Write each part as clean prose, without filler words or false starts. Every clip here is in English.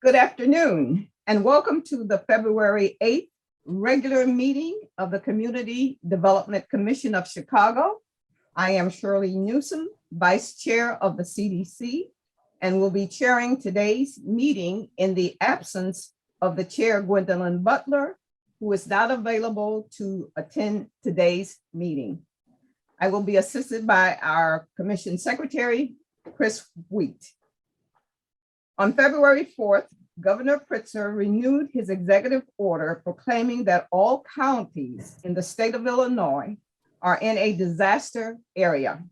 Good afternoon, and welcome to the February 8th regular meeting of the Community Development Commission of Chicago. I am Shirley Newsom, Vice Chair of the CDC, and will be chairing today's meeting in the absence of the Chair, Gwendolyn Butler, who is not available to attend today's meeting. I will be assisted by our Commission Secretary, Chris Wheat. On February 4th, Governor Pritzker renewed his executive order proclaiming that all counties in the state of Illinois are in a disaster area.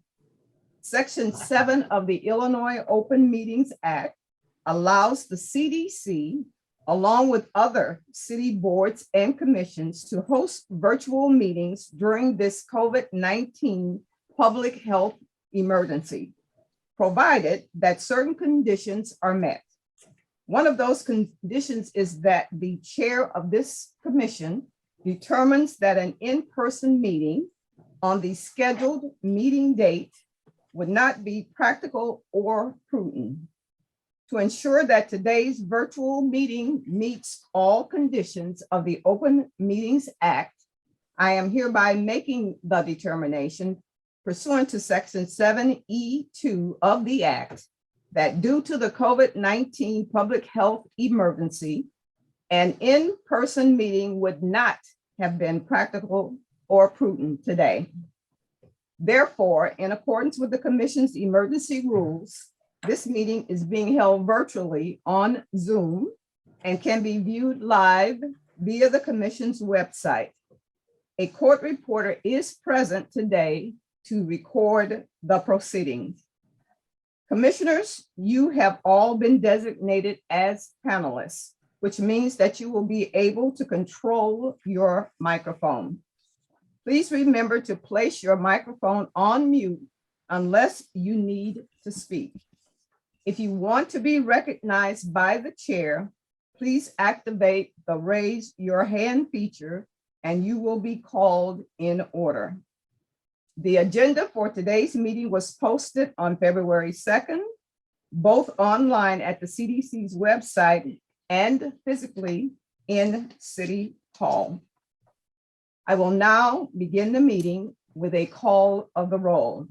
Section 7 of the Illinois Open Meetings Act allows the CDC, along with other city boards and commissions, to host virtual meetings during this COVID-19 public health emergency, provided that certain conditions are met. One of those conditions is that the chair of this commission determines that an in-person meeting on the scheduled meeting date would not be practical or prudent. To ensure that today's virtual meeting meets all conditions of the Open Meetings Act, I am hereby making the determination pursuant to Section 7E2 of the Act that due to the COVID-19 public health emergency, an in-person meeting would not have been practical or prudent today. Therefore, in accordance with the Commission's emergency rules, this meeting is being held virtually on Zoom and can be viewed live via the Commission's website. A court reporter is present today to record the proceedings. Commissioners, you have all been designated as panelists, which means that you will be able to control your microphone. Please remember to place your microphone on mute unless you need to speak. If you want to be recognized by the chair, please activate the raise your hand feature and you will be called in order. The agenda for today's meeting was posted on February 2nd, both online at the CDC's website and physically in City Hall. I will now begin the meeting with a call of the roll.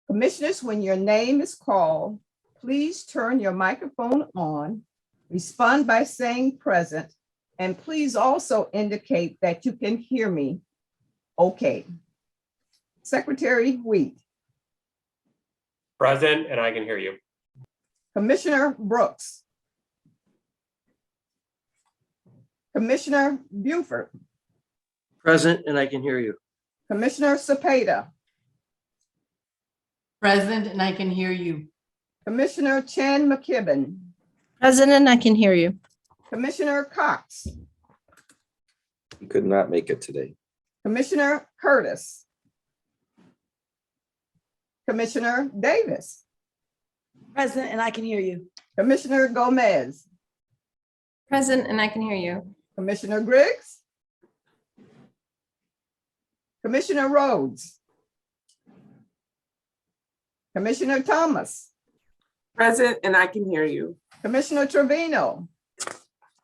Commissioners, when your name is called, please turn your microphone on, respond by saying present, and please also indicate that you can hear me okay. Secretary Wheat. Present, and I can hear you. Commissioner Brooks. Commissioner Buford. Present, and I can hear you. Commissioner Cepeda. Present, and I can hear you. Commissioner Chan McKibben. Present, and I can hear you. Commissioner Cox. He could not make it today. Commissioner Curtis. Commissioner Davis. Present, and I can hear you. Commissioner Gomez. Present, and I can hear you. Commissioner Griggs. Commissioner Rhodes. Commissioner Thomas. Present, and I can hear you. Commissioner Trevino.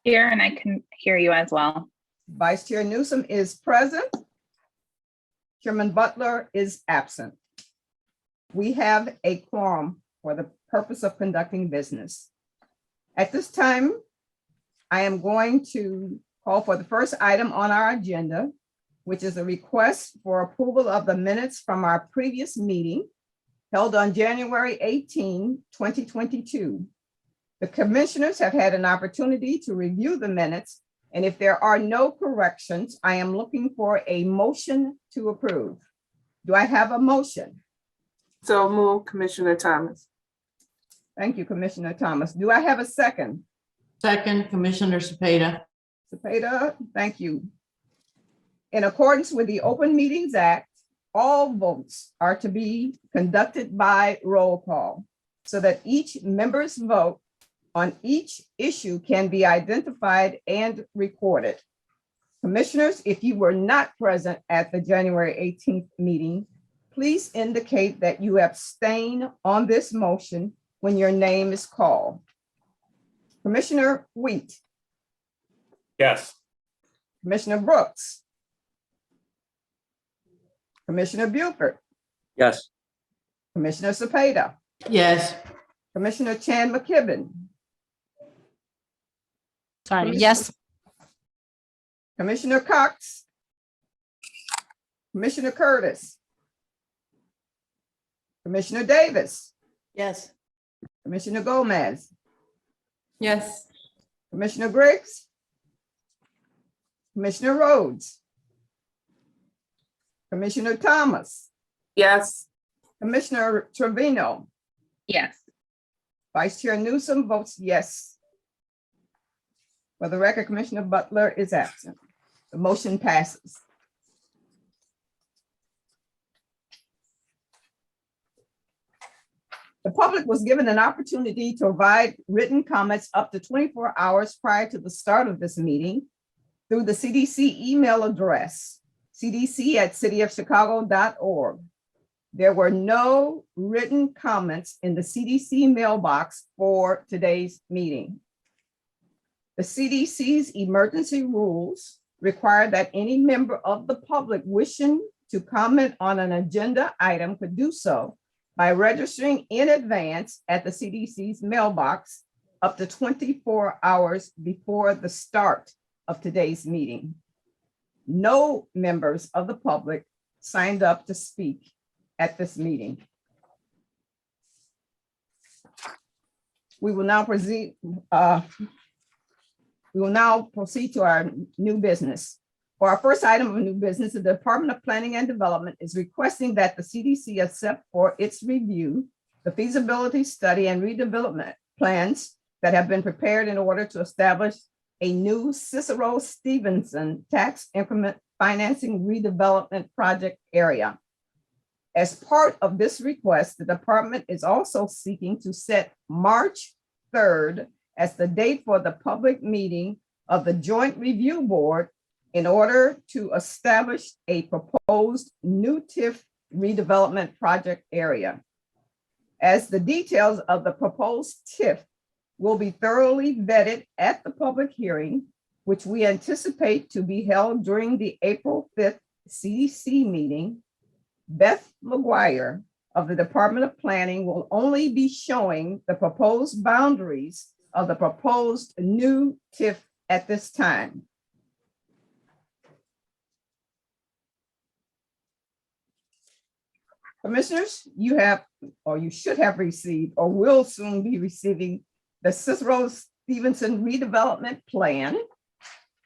Here, and I can hear you as well. Vice Chair Newsom is present. Chairman Butler is absent. We have a quorum for the purpose of conducting business. At this time, I am going to call for the first item on our agenda, which is a request for approval of the minutes from our previous meeting held on January 18, 2022. The commissioners have had an opportunity to review the minutes, and if there are no corrections, I am looking for a motion to approve. Do I have a motion? So move, Commissioner Thomas. Thank you, Commissioner Thomas. Do I have a second? Second, Commissioner Cepeda. Cepeda, thank you. In accordance with the Open Meetings Act, all votes are to be conducted by roll call so that each member's vote on each issue can be identified and recorded. Commissioners, if you were not present at the January 18th meeting, please indicate that you abstain on this motion when your name is called. Commissioner Wheat, Yes. Commissioner Brooks, Commissioner Buford, Yes. Commissioner Cepeda, Yes. Commissioner Chan McKibben, Sorry, Commissioner- yes. Commissioner Cox, Commissioner Curtis, Commissioner Davis, Yes. Commissioner Gomez, Yes. Commissioner Griggs, Commissioner Rhodes, Commissioner Thomas, Yes. Commissioner Trevino, Yes. Vice Chair Newsom votes yes. For the record, Commissioner Butler is absent. The motion passes. The public was given an opportunity to provide written comments up to 24 hours prior to the start of this meeting through the CDC email address, cdc@cityofchicago.org. There were no written comments in the CDC mailbox for today's meeting. The CDC's emergency rules require that any member of the public wishing to comment on an agenda item could do so by registering in advance at the CDC's mailbox up to 24 hours before the start of today's meeting. No members of the public signed up to speak at this meeting. We will now proceed to our new business. For our first item of new business, the Department of Planning and Development is requesting that the CDC accept for its review the feasibility study and redevelopment plans that have been prepared in order to establish a new Cicero Stevenson tax increment financing redevelopment project area. As part of this request, the department is also seeking to set March 3rd as the date for the public meeting of the Joint Review Board in order to establish a proposed new TIF redevelopment project area. As the details of the proposed TIF will be thoroughly vetted at the public hearing, which we anticipate to be held during the April 5th CDC meeting, Beth McGuire of the Department of Planning will only be showing the proposed boundaries of the proposed new TIF at this time. Commissioners, you have, or you should have received, or will soon be receiving the Cicero Stevenson redevelopment plan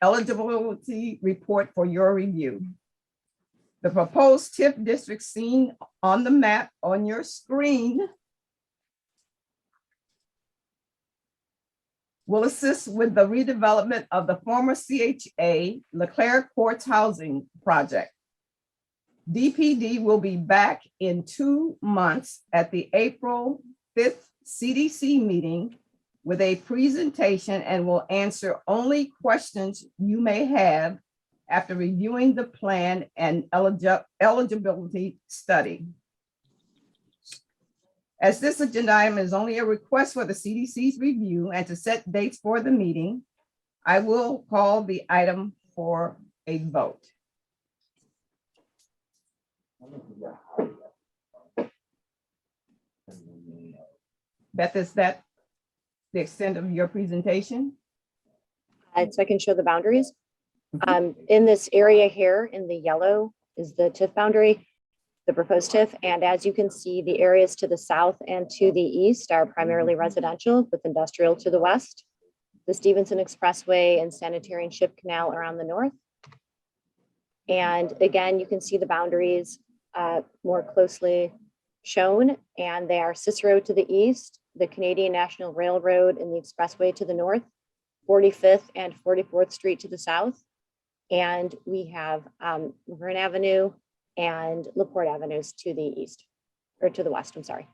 eligibility report for your review. The proposed TIF district seen on the map on your screen will assist with the redevelopment of the former CHA Leclerc Courts Housing Project. DPD will be back in 2 months at the April 5th CDC meeting with a presentation and will answer only questions you may have after reviewing the plan and eligibility study. As this agenda item is only a request for the CDC's review and to set dates for the meeting, I will call the item for a vote. Beth, is that the extent of your presentation? So I can show the boundaries. In this area here in the yellow is the TIF boundary, the proposed TIF. And as you can see, the areas to the south and to the east are primarily residential with industrial to the west. The Stevenson Expressway and Sanitary and Ship Canal are on the north. And again, you can see the boundaries more closely shown, and they are Cicero to the east, the Canadian National Railroad and the Expressway to the north, 45th and 44th Street to the south. And we have Laverne Avenue and LaPorte Avenues to the east, or to the west, I'm sorry.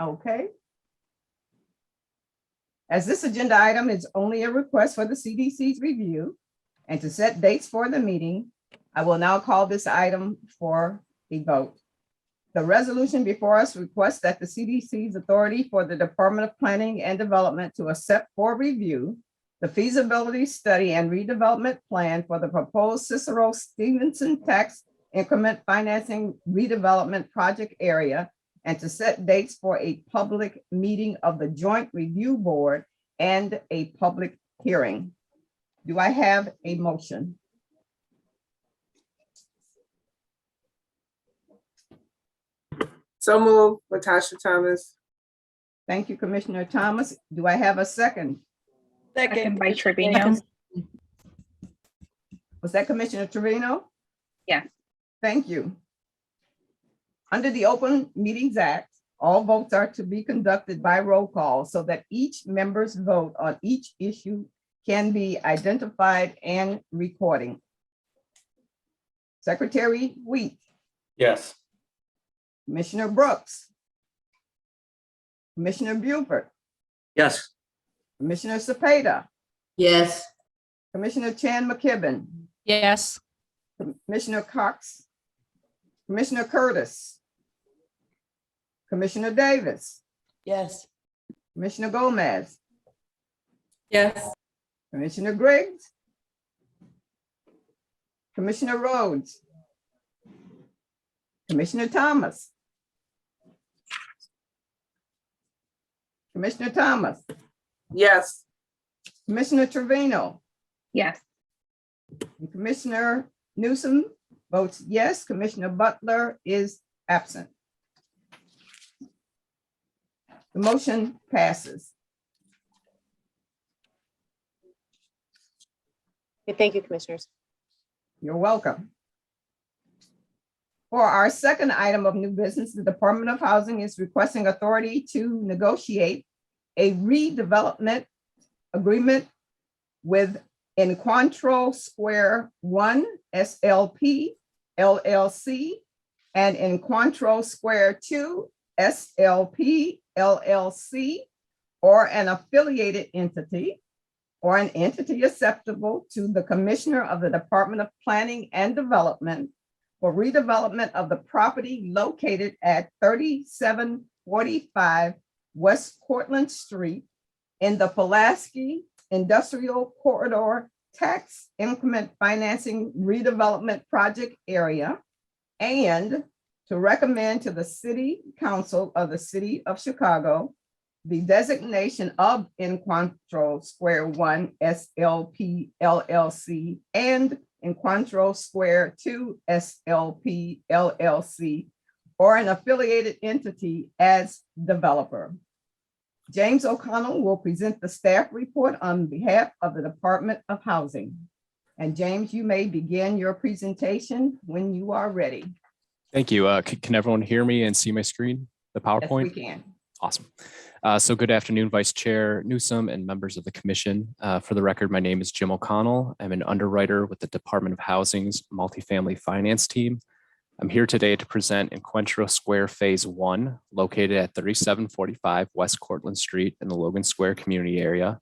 Okay. As this agenda item is only a request for the CDC's review and to set dates for the meeting, I will now call this item for a vote. The resolution before us requests that the CDC's authority for the Department of Planning and Development to accept for review the feasibility study and redevelopment plan for the proposed Cicero Stevenson tax increment financing redevelopment project area, and to set dates for a public meeting of the Joint Review Board and a public hearing. Do I have a motion? So move, Latasha Thomas. Thank you, Commissioner Thomas. Do I have a second? Second by Commissioner Trevino. Was that Commissioner Trevino? Yes. Thank you. Under the Open Meetings Act, all votes are to be conducted by roll call so that each member's vote on each issue can be identified and recording. Secretary Wheat, Yes. Commissioner Brooks, Commissioner Buford, Yes. Commissioner Cepeda, Yes. Commissioner Chan McKibben, Yes. Commissioner Cox, Commissioner Curtis, Commissioner Davis, Yes. Commissioner Gomez, Yes. Commissioner Griggs, Commissioner Rhodes, Commissioner Thomas, Commissioner Thomas, Yes. Commissioner Trevino, Yes. and Commissioner Newsom votes yes. Commissioner Butler is absent. The motion passes. Okay, thank you, Commissioners. You're welcome. For our second item of new business, the Department of Housing is requesting authority to negotiate a redevelopment agreement with Encuentro Square 1 SLP LLC and Encuentro Square 2 SLP LLC, or an affiliated entity or an entity acceptable to the Commissioner of the Department of Planning and Development for redevelopment of the property located at 3745 West Cortlandt Street in the Pulaski Industrial Corridor Tax Increment Financing Redevelopment Project area, and to recommend to the City Council of the City of Chicago the designation of Encuentro Square 1 SLP LLC and Encuentro Square 2 SLP LLC, or an affiliated entity as developer. James O'Connell will present the staff report on behalf of the Department of Housing. And James, you may begin your presentation when you are ready. Thank you. Can everyone hear me and see my screen, the Yes, we PowerPoint? can. Awesome. So good afternoon, Vice Chair Newsom and members of the commission. For the record, my name is Jim O'Connell. I'm an underwriter with the Department of Housing's multifamily finance team. I'm here today to present Encuentro Square Phase 1, located at 3745 West Cortlandt Street in the Logan Square community area.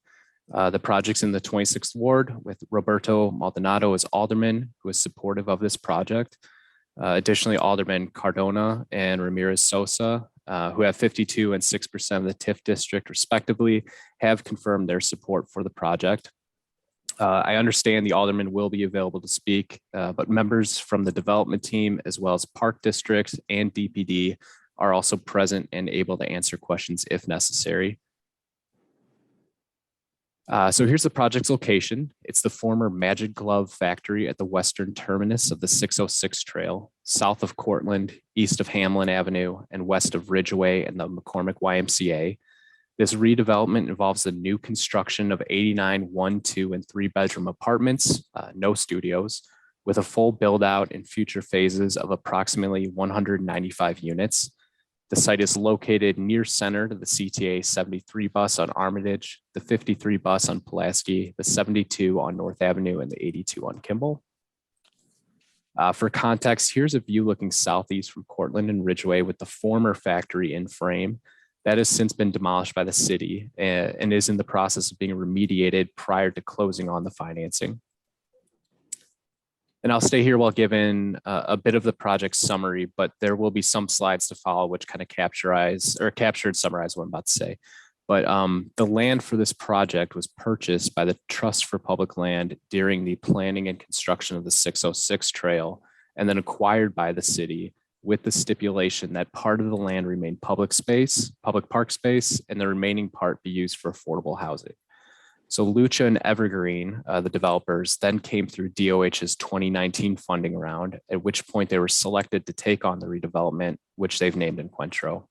The project's in the 26th Ward with Roberto Maldonado as alderman, who is supportive of this project. Additionally, Alderman Cardona and Ramirez Sosa, who have 52% and 6% of the TIF district respectively, have confirmed their support for the project. I understand the alderman will be available to speak, but members from the development team, as well as Park District and DPD, are also present and able to answer questions if necessary. So here's the project's location. It's the former Magic Glove factory at the western terminus of the 606 Trail, south of Cortland, east of Hamlin Avenue, and west of Ridgeway and the McCormick YMCA. This redevelopment involves the new construction of 89 1, 2, and 3-bedroom apartments, no studios, with a full build out in future phases of approximately 195 units. The site is located near center to the CTA 73 bus on Armitage, the 53 bus on Pulaski, the 72 on North Avenue, and the 82 on Kimball. For context, here's a view looking southeast from Cortland and Ridgeway with the former factory in frame. That has since been demolished by the city and is in the process of being remediated prior to closing on the financing. And I'll stay here while giving a bit of the project summary, but there will be some slides to follow which kind of summarize what I'm about to say. But the land for this project was purchased by the Trust for Public Land during the planning and construction of the 606 trail, and then acquired by the city with the stipulation that part of the land remain public park space, and the remaining part be used for affordable housing. So Lucha and Evergreen, the developers, then came through DOH's 2019 funding round, at which point they were selected to take on the redevelopment, which they've named Encuentro.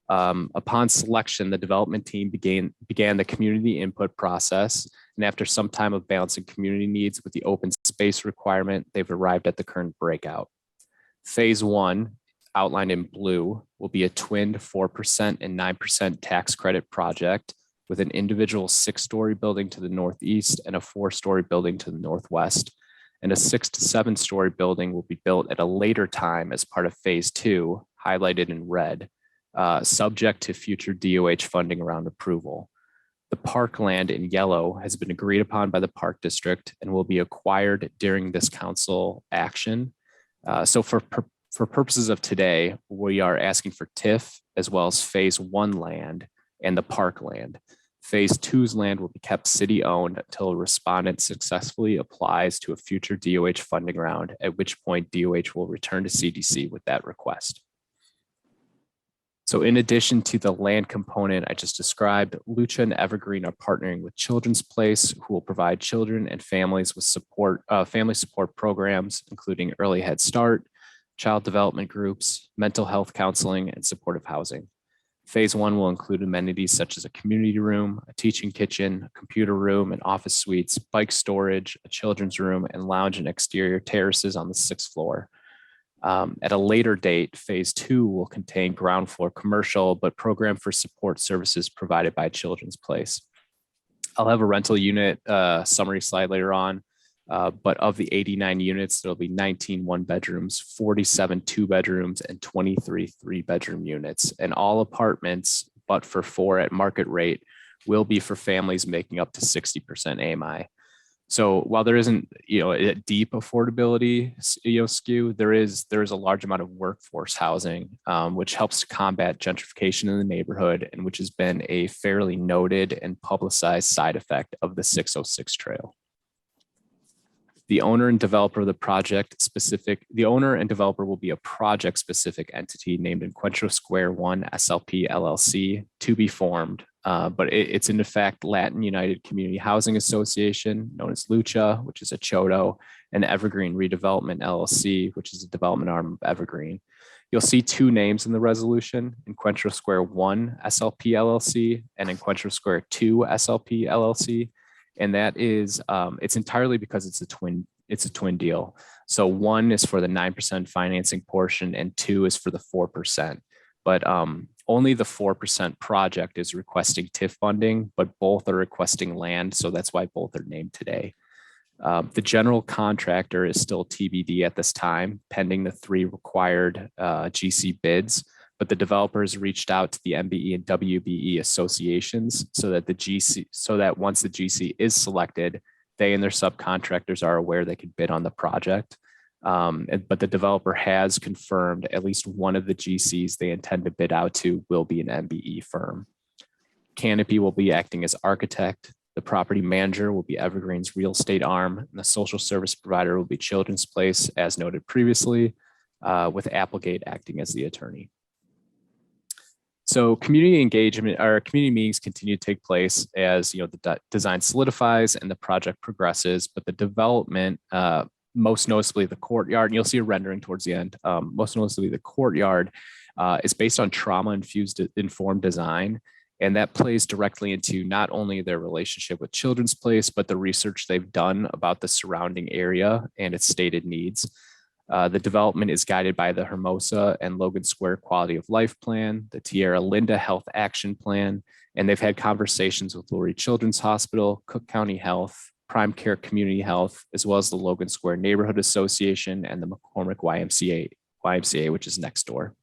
Upon selection, the development team began the community input process, and after some time of balancing community needs with the open space requirement, they've arrived at the current breakout. Phase 1, outlined in blue, will be a twinned 4% and 9% tax credit project with an individual 6-story building to the northeast and a 4-story building to the northwest. And a 6 to 7-story building will be built at a later time as part of Phase 2, highlighted in red, subject to future DOH funding around approval. The parkland in yellow has been agreed upon by the Park District and will be acquired during this council action. So for purposes of today, we are asking for TIF as well as Phase 1 land and the parkland. Phase 2's land will be kept city-owned until a respondent successfully applies to a future DOH funding round, at which point DOH will return to CDC with that request. So in addition to the land component I just described, Lucha and Evergreen are partnering with Children's Place, who will provide children and families with family support programs, including early head start, child development groups, mental health counseling, and supportive housing. Phase 1 will include amenities such as a community room, a teaching kitchen, a computer room, and office suites, bike storage, a children's room, and lounge and exterior terraces on the 6th floor. At a later date, Phase 2 will contain ground floor commercial, but program for support services provided by Children's Place. I'll have a rental unit summary slide later on, but of the 89 units, there'll be 19 one-bedrooms, 47 two-bedrooms, and 23 three-bedroom units. And all apartments, but for 4 at market rate, will be for families making up to 60% AMI. So while there isn't, a deep affordability, skew, there is a large amount of workforce housing, which helps to combat gentrification in the neighborhood, and which has been a fairly noted and publicized side effect of the 606 trail. The owner and developer of the project will be a project specific entity named Encuentro Square 1 SLP LLC to be formed. But it's in effect Latin United Community Housing Association, known as Lucha, which is a Chodo, and Evergreen Redevelopment LLC, which is a development arm of Evergreen. You'll see 2 names in the resolution: Encuentro Square 1 SLP LLC and Encuentro Square 2 SLP LLC. And that is, it's entirely because it's a twin deal. So 1 is for the 9% financing portion and 2 is for the 4%. But only the 4% project is requesting TIF funding, but both are requesting land. So that's why both are named today. The general contractor is still TBD at this time, pending the 3 required GC bids. But the developers reached out to the MBE and WBE associations so that once the GC is selected, they and their subcontractors are aware they can bid on the project. But the developer has confirmed at least one of the GCs they intend to bid out to will be an MBE firm. Canopy will be acting as architect. The property manager will be Evergreen's real estate arm, and the social service provider will be Children's Place, as noted previously, with Applegate acting as the attorney. So community engagement, our community meetings continue to take place as the design solidifies and the project progresses, but the development, most noticeably the courtyard, and you'll see a rendering towards the end, most noticeably the courtyard is based on trauma-infused informed design. And that plays directly into not only their relationship with Children's Place, but the research they've done about the surrounding area and its stated needs. The development is guided by the Hermosa and Logan Square Quality of Life Plan, the Tierra Linda Health Action Plan, and they've had conversations with Lurie Children's Hospital, Cook County Health, Prime Care Community Health, as well as the Logan Square Neighborhood Association and the McCormick YMCA, which is next door.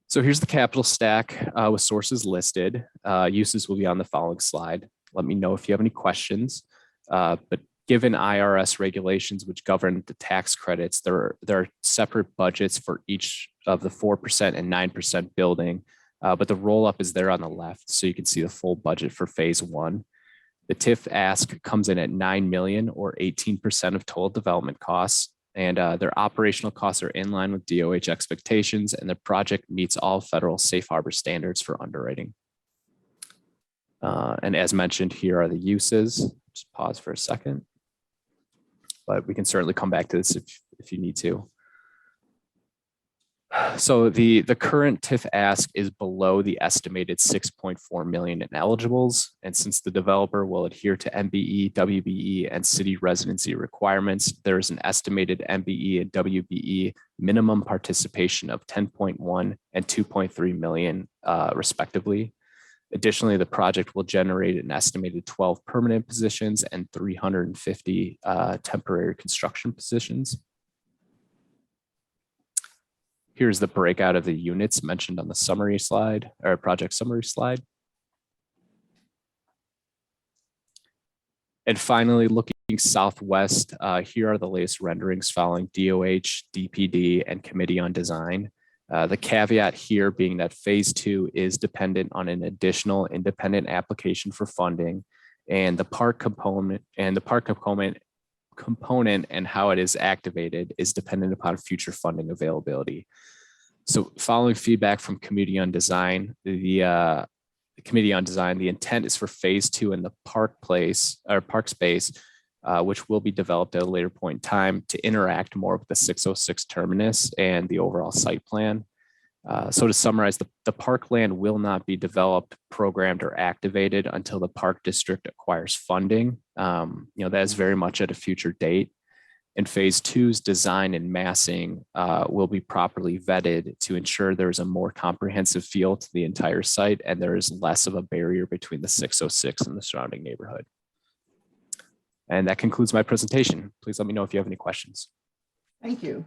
So here's the capital stack with sources listed. Uses will be on the following slide. Let me know if you have any questions. But given IRS regulations which govern the tax credits, there are separate budgets for each of the 4% and 9% building, but the roll-up is there on the left, so you can see the full budget for phase one. The TIF ask comes in at 9 million or 18% of total development costs, and their operational costs are in line with DOH expectations, and the project meets all federal safe harbor standards for underwriting. And as mentioned, here are the uses. Just pause for a second, but we can certainly come back to this if you need to. So the current TIF ask is below the estimated 6.4 million in eligibles. And since the developer will adhere to MBE, WBE, and city residency requirements, there is an estimated MBE and WBE minimum participation of 10.1 and 2.3 million respectively. Additionally, the project will generate an estimated 12 permanent positions and 350 temporary construction positions. Here's the breakout of the units mentioned on the summary slide or project summary slide. And finally, looking southwest, here are the latest renderings following DOH, DPD, and Committee on Design. The caveat here being that phase two is dependent on an additional independent application for funding, and the park component and how it is activated is dependent upon future funding availability. So following feedback from Committee on Design, the Committee on Design, the intent is for phase two in the park space, which will be developed at a later point in time to interact more with the 606 terminus and the overall site plan. So to summarize, the parkland will not be developed, programmed, or activated until the park district acquires funding. That is very much at a future date. And phase two's design and massing will be properly vetted to ensure there's a more comprehensive feel to the entire site and there is less of a barrier between the 606 and the surrounding neighborhood. And that concludes my presentation. Please let me know if you have any questions. Thank you.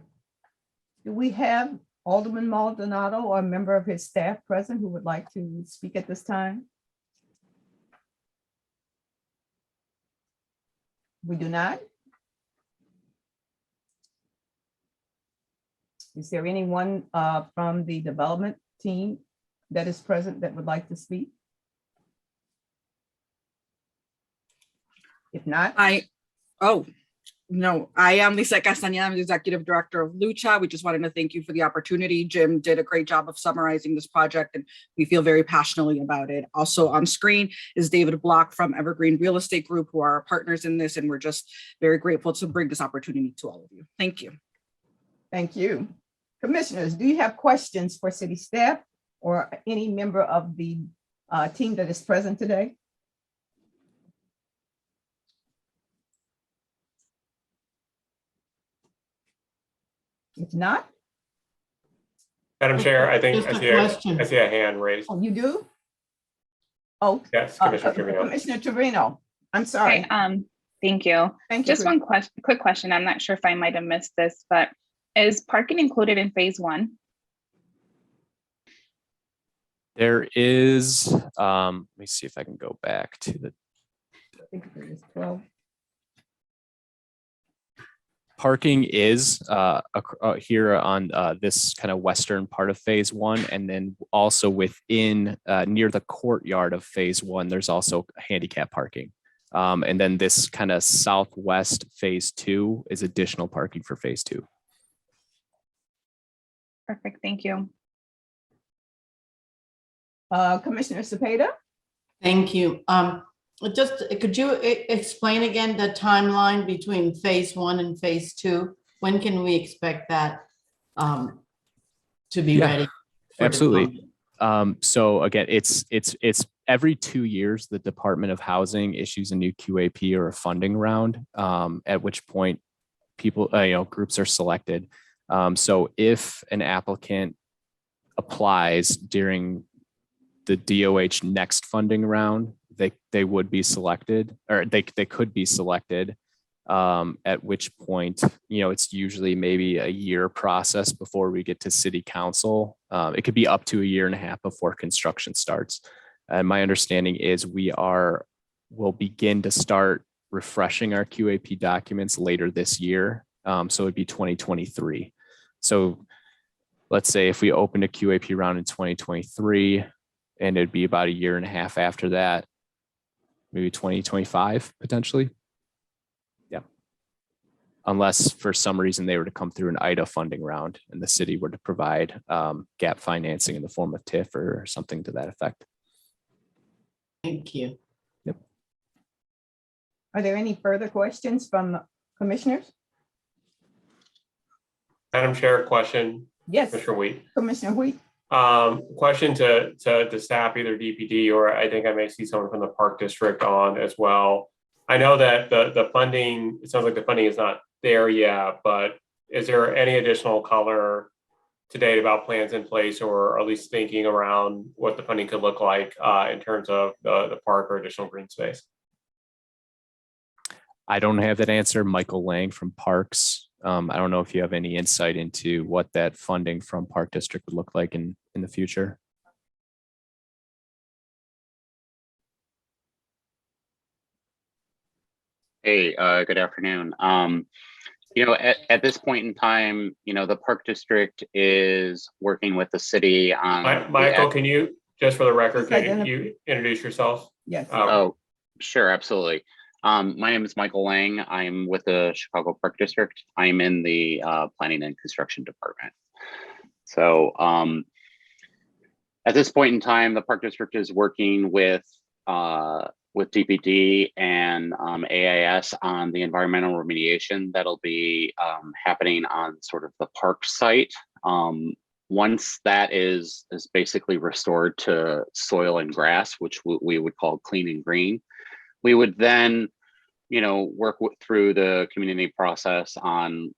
Do we have Alderman Maldonado or a member of his staff present who would like to speak at this time? We do not. Is there anyone from the development team that is present that would like to speak? If not, I am Lisa Castañeda. I'm the executive director of Lucha. We just wanted to thank you for the opportunity. Jim did a great job of summarizing this project and we feel very passionately about it. Also on screen is David Block from Evergreen Real Estate Group, who are our partners in this, and we're just very grateful to bring this opportunity to all of you. Thank you. thank you. Commissioners, do you have questions for city staff or any member of the team that is present today? If not, Madam Chair, I think Just a I question. see a hand raised. oh, you do? Oh, Yes, Commissioner Trevino. Commissioner Trevino, I'm sorry. Okay, thank you. Thank you. Just one quick question. I'm not sure if I might have missed this, but is parking included in phase one? There is, let me see if I can go back to the I think it is 12. parking is here on this kind of western part of phase one. And then also within near the courtyard of phase one, there's also handicap parking. And then this kind of southwest phase two is additional parking for phase two. Perfect, thank you. Commissioner Cepeda? Thank you. Just, could you explain again the timeline between phase one and phase two? When can we expect that to be ready? Absolutely. So again, it's every 2 years, the Department of Housing issues a new QAP or a funding round, at which point people, groups are selected. So if an applicant applies during the DOH next funding round, they would be selected, or they could be selected, at which point, it's usually maybe a year process before we get to city council. It could be up to a year and a half before construction starts. And my understanding is we'll begin to start refreshing our QAP documents later this year. So it'd be 2023. So let's say if we opened a QAP round in 2023, and it'd be about a year and a half after that, maybe 2025 potentially. Yeah. Unless for some reason they were to come through an IDA funding round and the city were to provide gap financing in the form of TIF or something to that effect. Thank you. Yep. Are there any further questions from the commissioners? Madam Chair, question, Yes, Mr. Wheat. Commissioner Wheat. Question to staff, either DPD or I think I may see someone from the Park District on as well. I know that the funding, it sounds like the funding is not there yet, but is there any additional color to date about plans in place or at least thinking around what the funding could look like in terms of the park or additional green space? I don't have that answer. Michael Lang from Parks. I don't know if you have any insight into what that funding from Park District would look like in the future. Hey, good afternoon. At this point in time, the Park District is working with the city on. Michael, can you, just for the record, can you introduce yourself? Yes. Oh, sure, absolutely. My name is Michael Lang. I'm with the Chicago Park District. I'm in the Planning and Construction Department. So at this point in time, the Park District is working with DPD and AIS on the environmental remediation that'll be happening on sort of the park site. Once that is basically restored to soil and grass, which we would call clean and green, we would then, work through the community process on,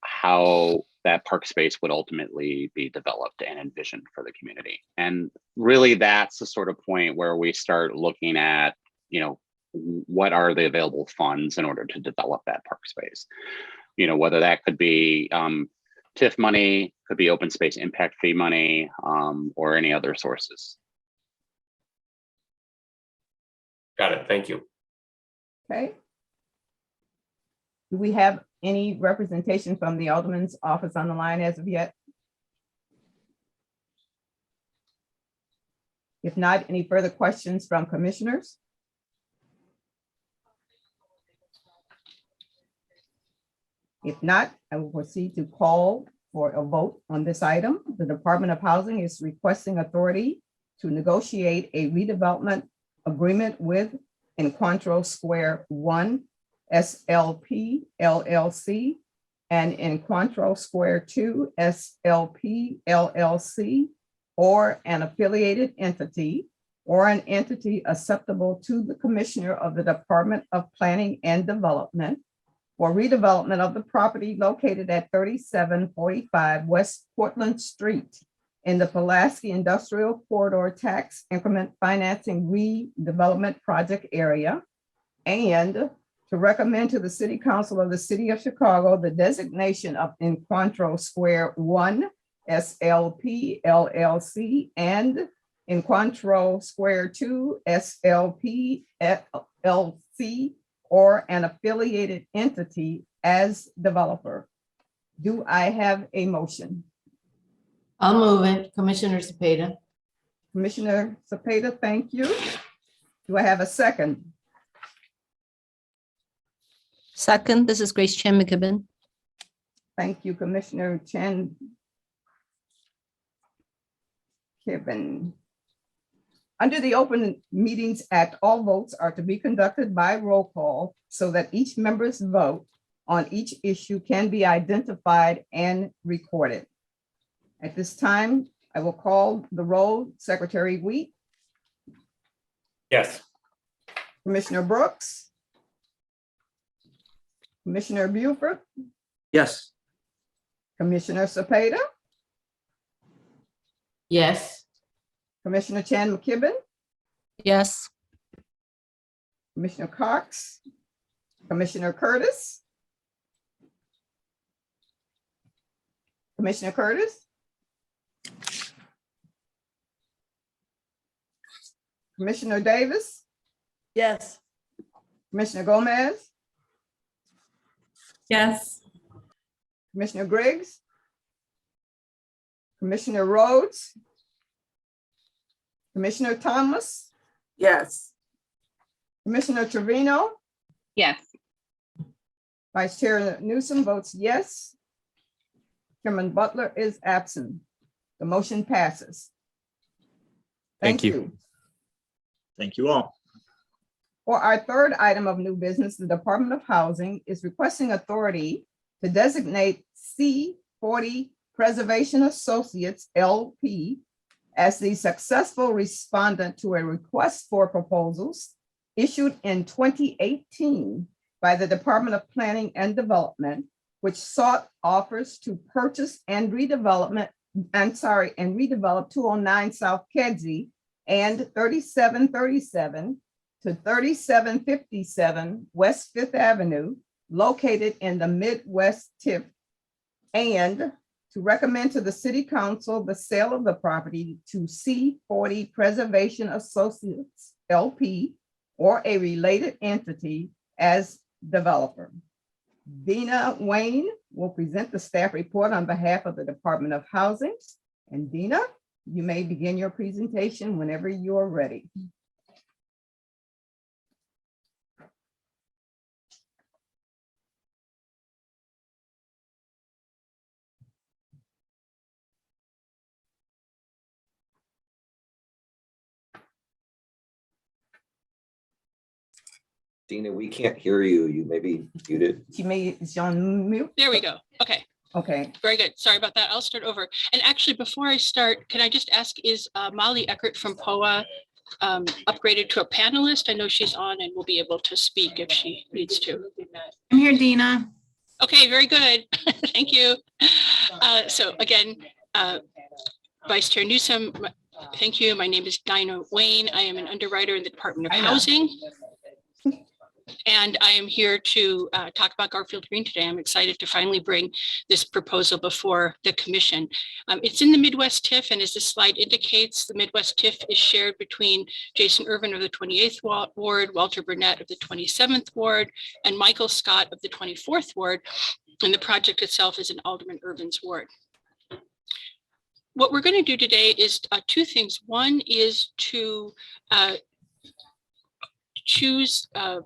how that park space would ultimately be developed and envisioned for the community. And really that's the sort of point where we start looking at, what are the available funds in order to develop that park space? Whether that could be TIF money, could be open space impact fee money, or any other sources. Got it. Thank you. Okay. Do we have any representation from the Alderman's office on the line as of yet? If not, any further questions from commissioners? If not, I will proceed to call for a vote on this item. The Department of Housing is requesting authority to negotiate a redevelopment agreement with Encuentro Square 1 SLP LLC and Encuentro Square 2 SLP LLC, or an affiliated entity or an entity acceptable to the Commissioner of the Department of Planning and Development for redevelopment of the property located at 3745 West Portland Street in the Pulaski Industrial Corridor Tax Increment Financing Redevelopment Project area, and to recommend to the City Council of the City of Chicago the designation of Encuentro Square 1 SLP LLC and Encuentro Square 2 SLP LLC or an affiliated entity as developer. Do I have a motion? I'll move it. Commissioner Cepeda. Commissioner Cepeda, thank you. Do I have a second? Second, this is Grace Chan McKibben. Thank you, Commissioner Chen. Kevin. Under the Open Meetings Act, all votes are to be conducted by roll call so that each member's vote on each issue can be identified and recorded. At this time, I will call the roll. Secretary Wheat, Yes. Commissioner Brooks, Commissioner Buford, Yes. Commissioner Cepeda, Yes. Commissioner Chan McKibben, Yes. Commissioner Cox, Commissioner Curtis, Commissioner Curtis, Commissioner Davis, Yes. Commissioner Gomez, Yes. Commissioner Griggs, Commissioner Rhodes, Commissioner Thomas, Yes. Commissioner Trevino, Yes. Vice Chair Newsom votes yes. Chairman Butler is absent. The motion passes. Thank you. Thank you all. For our third item of new business, the Department of Housing is requesting authority to designate C40 Preservation Associates LP as the successful respondent to a request for proposals issued in 2018 by the Department of Planning and Development, which sought offers to purchase and redevelop 209 South Kedzie and 3737 to 3757 West Fifth Avenue, located in the Midwest TIF, and to recommend to the City Council the sale of the property to C40 Preservation Associates LP or a related entity as developer. Dina Wayne will present the staff report on behalf of the Department of Housing. And Dina, you may begin your presentation whenever you are ready. Dina, we can't hear you. You may be muted. She may, is she on mute? There we go. Okay, Okay. very good. Sorry about that. I'll start over. And actually, before I start, can I just ask, is Molly Eckert from POA upgraded to a panelist? I know she's on and will be able to speak if she needs to. I'm here, Dina. Okay, very good. Thank you. So again, Vice Chair Newsom, thank you. My name is Dinah Wayne. I am an underwriter in the Department of Housing. And I am here to talk about Garfield Green today. I'm excited to finally bring this proposal before the commission. It's in the Midwest TIF, and as this slide indicates, the Midwest TIF is shared between Jason Irvin of the 28th Ward, Walter Burnett of the 27th Ward, and Michael Scott of the 24th Ward. And the project itself is in Alderman Irvin's ward. What we're going to do today is two things. One is to choose an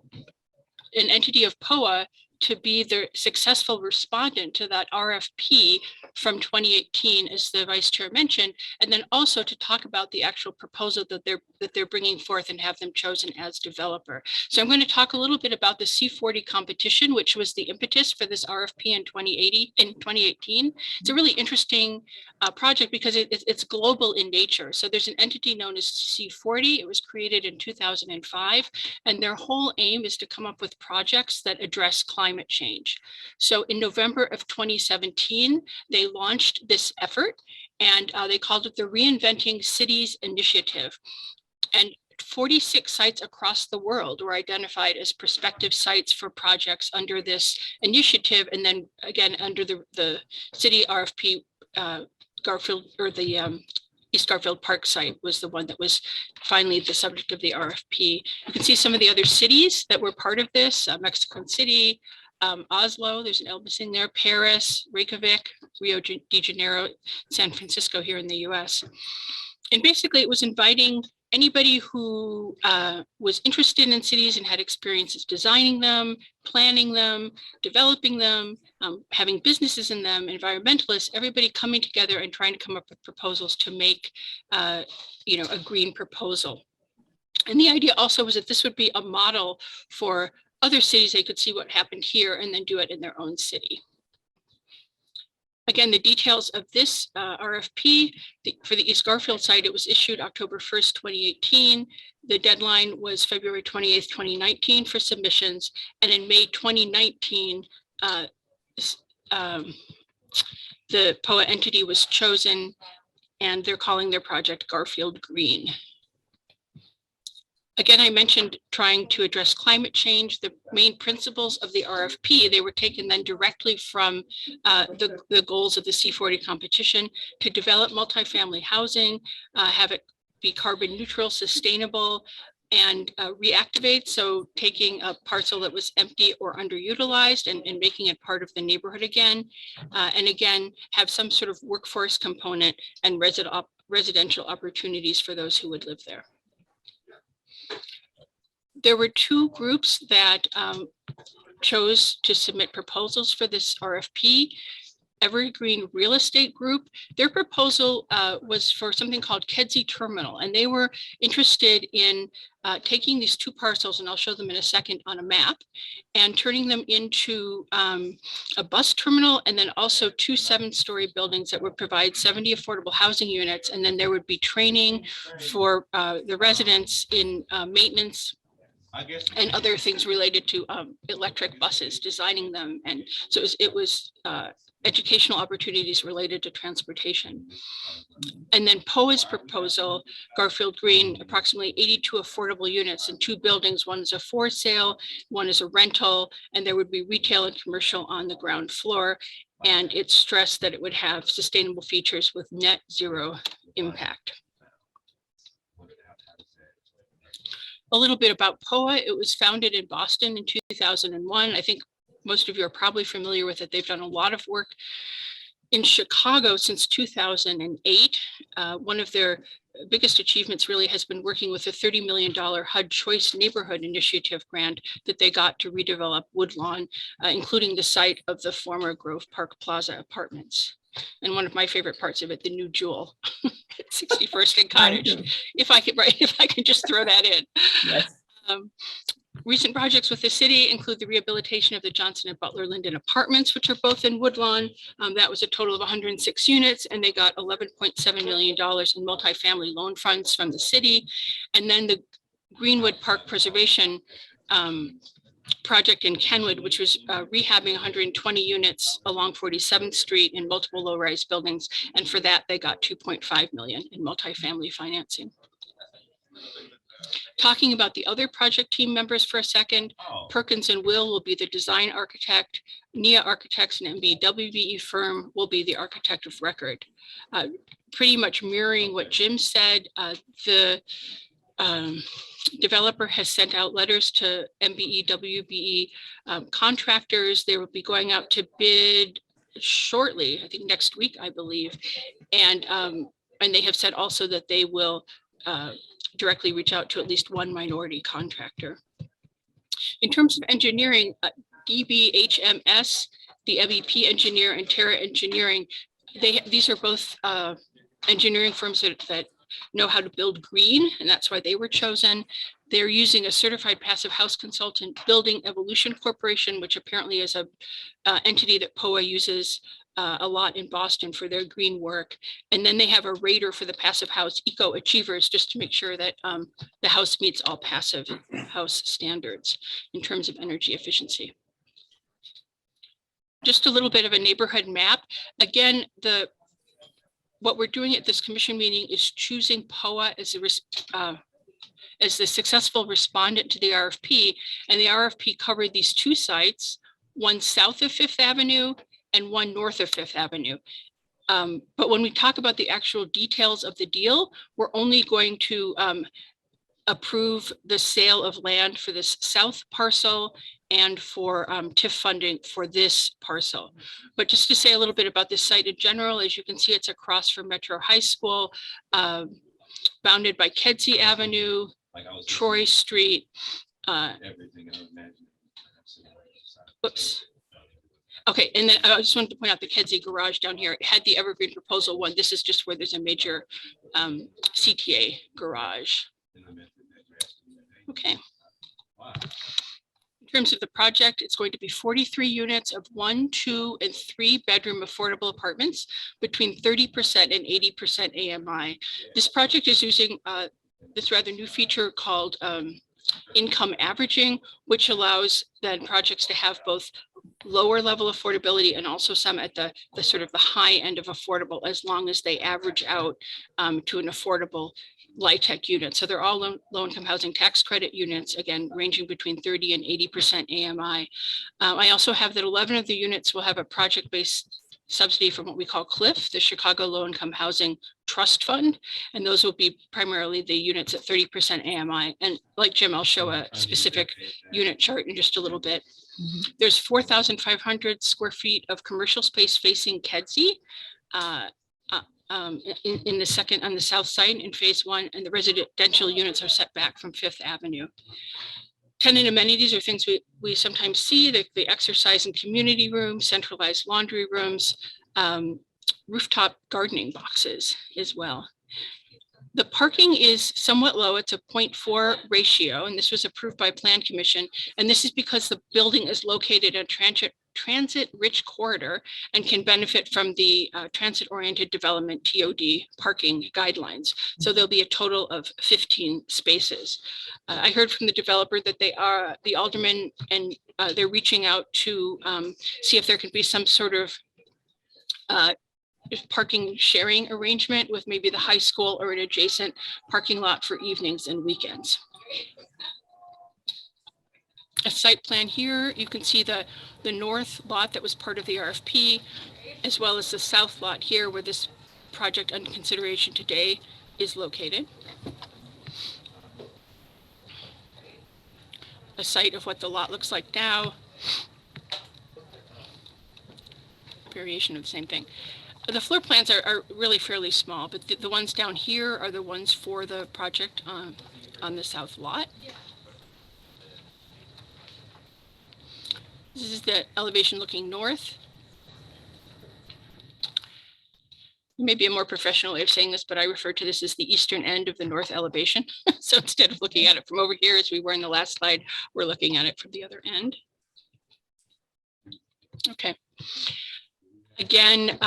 entity of POA to be the successful respondent to that RFP from 2018, as the vice chair mentioned, and then also to talk about the actual proposal that they're bringing forth and have them chosen as developer. So I'm going to talk a little bit about the C40 competition, which was the impetus for this RFP in 2018. It's a really interesting project because it's global in nature. So there's an entity known as C40. It was created in 2005, and their whole aim is to come up with projects that address climate change. So in November of 2017, they launched this effort, and they called it the Reinventing Cities Initiative. And 46 sites across the world were identified as prospective sites for projects under this initiative. And then again, under the city RFP, Garfield, or the East Garfield Park site was the one that was finally the subject of the RFP. You can see some of the other cities that were part of this, Mexico City, Oslo, there's an Elvis in there, Paris, Reykjavik, Rio de Janeiro, San Francisco here in the US. And basically it was inviting anybody who was interested in cities and had experiences designing them, planning them, developing them, having businesses in them, environmentalists, everybody coming together and trying to come up with proposals to make a green proposal. And the idea also was that this would be a model for other cities. They could see what happened here and then do it in their own city. Again, the details of this RFP for the East Garfield site, it was issued October 1st, 2018. The deadline was February 28th, 2019 for submissions. And in May 2019, the POA entity was chosen, and they're calling their project Garfield Green. Again, I mentioned trying to address climate change. The main principles of the RFP, they were taken then directly from the goals of the C40 competition to develop multifamily housing, have it be carbon neutral, sustainable, and reactivate. So taking a parcel that was empty or underutilized and making it part of the neighborhood again. And again, have some sort of workforce component and residential opportunities for those who would live there. There were two groups that chose to submit proposals for this RFP. Evergreen Real Estate Group, their proposal was for something called Kedzie Terminal, and they were interested in taking these two parcels, and I'll show them in a second on a map, and turning them into a bus terminal, and then also two 7-story buildings that would provide 70 affordable housing units, and then there would be training for the residents in maintenance and other things related to electric buses, designing them, and so it was educational opportunities related to transportation. And then POA's proposal, Garfield Green, approximately 82 affordable units in 2 buildings. One is a for sale, one is a rental, and there would be retail and commercial on the ground floor. And it stressed that it would have sustainable features with net zero impact. A little bit about POA. It was founded in Boston in 2001. I think most of you are probably familiar with it. They've done a lot of work in Chicago since 2008. One of their biggest achievements really has been working with a $30 million HUD Choice Neighborhood Initiative grant that they got to redevelop Woodlawn, including the site of the former Grove Park Plaza apartments. And one of my favorite parts of it, the new Jewel at 61st and Cottage. If I could just throw that in. Yes. Recent projects with the city include the rehabilitation of the Johnson and Butler Linden apartments, which are both in Woodlawn. That was a total of 106 units, and they got $11.7 million in multifamily loan funds from the city. And then the Greenwood Park Preservation project in Kenwood, which was rehabbing 120 units along 47th Street in multiple low-rise buildings. And for that, they got $2.5 million in multifamily financing. Talking about the other project team members for a second, Perkins and Will be the design architect, NIA Architects and MBWBE firm will be the architect of record. Pretty much mirroring what Jim said, the developer has sent out letters to MBE, WBE contractors. They will be going out to bid shortly, I think next week, I believe. And they have said also that they will directly reach out to at least one minority contractor. In terms of engineering, DBHMS, the MEP engineer, and Terra Engineering, these are both engineering firms that know how to build green, and that's why they were chosen. They're using a certified passive house consultant, Building Evolution Corporation, which apparently is a entity that POA uses a lot in Boston for their green work. And then they have a rater for the passive house, Eco Achievers, just to make sure that the house meets all passive house standards in terms of energy efficiency. Just a little bit of a neighborhood map. Again, what we're doing at this commission meeting is choosing POA as the successful respondent to the RFP. And the RFP covered these 2 sites, one south of 5th Avenue and one north of 5th Avenue. But when we talk about the actual details of the deal, we're only going to approve the sale of land for this south parcel and for TIF funding for this parcel. But just to say a little bit about this site in general, as you can see, it's across from Metro High School, bounded by Kedzie Avenue, Troy Street. Oops. Okay, and then I just wanted to point out the Kedzie garage down here. It had the Evergreen Proposal 1. This is just where there's a major CTA garage. Okay. In terms of the project, it's going to be 43 units of 1, 2, and 3 bedroom affordable apartments between 30% and 80% AMI. This project is using this rather new feature called income averaging, which allows then projects to have both lower level affordability and also some at the sort of the high end of affordable, as long as they average out to an affordable LIHTC unit. So they're all low income housing tax credit units, again, ranging between 30 and 80% AMI. I also have that 11 of the units will have a project-based subsidy from what we call CLIF, the Chicago Low Income Housing Trust Fund. And those will be primarily the units at 30% AMI. And like Jim, I'll show a specific unit chart in just a little bit. There's 4,500 square feet of commercial space facing Kedzie in the second on the south side in phase 1, and the residential units are set back from Fifth Avenue. Tenant amenities are things we sometimes see, the exercise and community rooms, centralized laundry rooms, rooftop gardening boxes as well. The parking is somewhat low. It's a 0.4 ratio, and this was approved by Plan Commission. And this is because the building is located in a transit-rich corridor and can benefit from the transit-oriented development TOD parking guidelines. So there'll be a total of 15 spaces. I heard from the developer that the aldermen, and they're reaching out to see if there could be some sort of parking sharing arrangement with maybe the high school or an adjacent parking lot for evenings and weekends. A site plan here, you can see the north lot that was part of the RFP, as well as the south lot here where this project under consideration today is located. A site of what the lot looks like now. Variation of the same thing. The floor plans are really fairly small, but the ones down here are the ones for the project on the south lot. This is the elevation looking north. Maybe a more professional way of saying this, but I refer to this as the eastern end of the north elevation. So instead of looking at it from over here as we were in the last slide, we're looking at it from the other end. Okay. Again,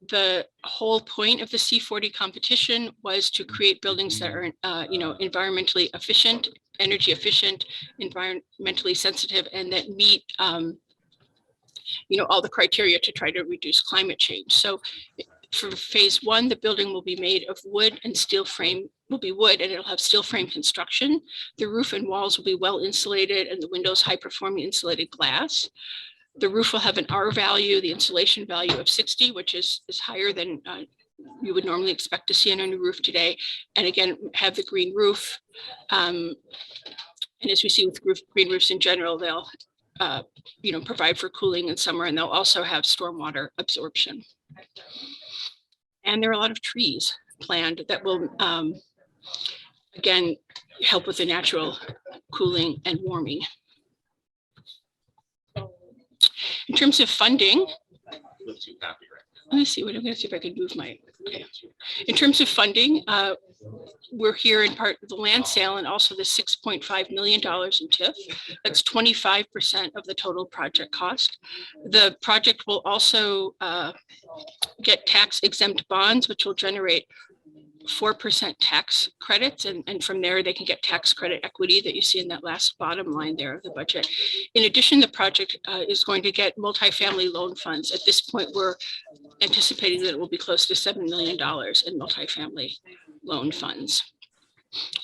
the whole point of the C40 competition was to create buildings that are, environmentally efficient, energy efficient, environmentally sensitive, and that meet, all the criteria to try to reduce climate change. So for phase 1, the building will be made of wood and steel frame, will be wood, and it'll have steel frame construction. The roof and walls will be well insulated, and the windows high performing insulated glass. The roof will have an R value, the insulation value of 60, which is higher than you would normally expect to see on a new roof today. And again, have the green roof. And as we see with green roofs in general, they'll provide for cooling in summer, and they'll also have stormwater absorption. And there are a lot of trees planned that will, again, help with the natural cooling and warming. In terms of funding, let me see what I'm going to see if I can move my. Okay. In terms of funding, we're here in part of the land sale and also the $6.5 million in TIF. That's 25% of the total project cost. The project will also get tax exempt bonds, which will generate 4% tax credits, and from there they can get tax credit equity that you see in that last bottom line there of the budget. In addition, the project is going to get multifamily loan funds. At this point, we're anticipating that it will be close to $7 million in multifamily loan funds.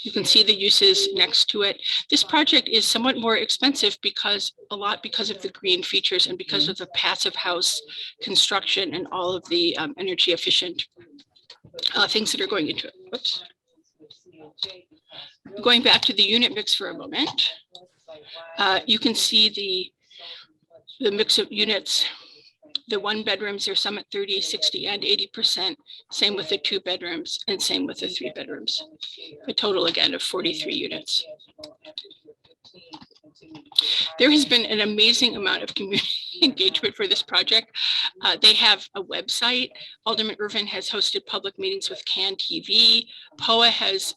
You can see the uses next to it. This project is somewhat more expensive because of the green features and because of the passive house construction and all of the energy efficient things that are going into it. Whoops. Going back to the unit mix for a moment, you can see the mix of units. The 1 bedrooms, there's some at 30, 60, and 80%. Same with the 2 bedrooms and same with the 3 bedrooms. A total again of 43 units. There has been an amazing amount of community engagement for this project. They have a website. Alderman Irvin has hosted public meetings with CAN TV. POA has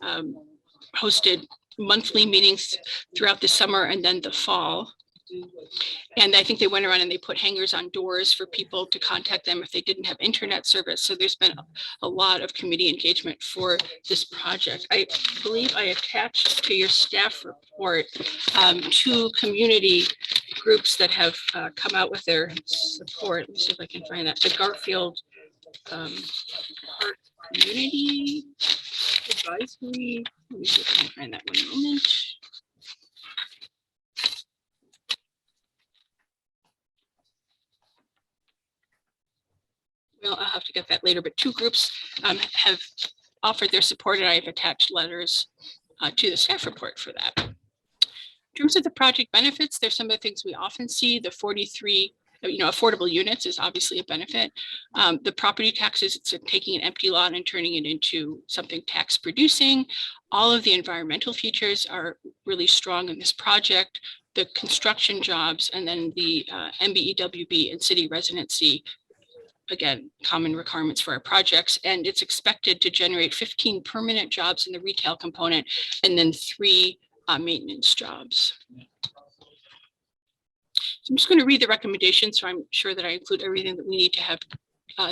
hosted monthly meetings throughout the summer and then the fall. And I think they went around and they put hangers on doors for people to contact them if they didn't have internet service. So there's been a lot of community engagement for this project. I believe I attached to your staff report 2 community groups that have come out with their support. Let me see if I can find that. The Garfield Park Community Advisory. Let me see if I can find that one moment. I'll have to get that later, but 2 groups have offered their support, and I've attached letters to the staff report for that. In terms of the project benefits, there's some of the things we often see. The 43 affordable units is obviously a benefit. The property taxes, it's taking an empty lot and turning it into something tax producing. All of the environmental features are really strong in this project. The construction jobs, and then the MBEWB and city residency, again, common requirements for our projects. And it's expected to generate 15 permanent jobs in the retail component, and then 3 maintenance jobs. So I'm just going to read the recommendations, so I'm sure that I include everything that we need to have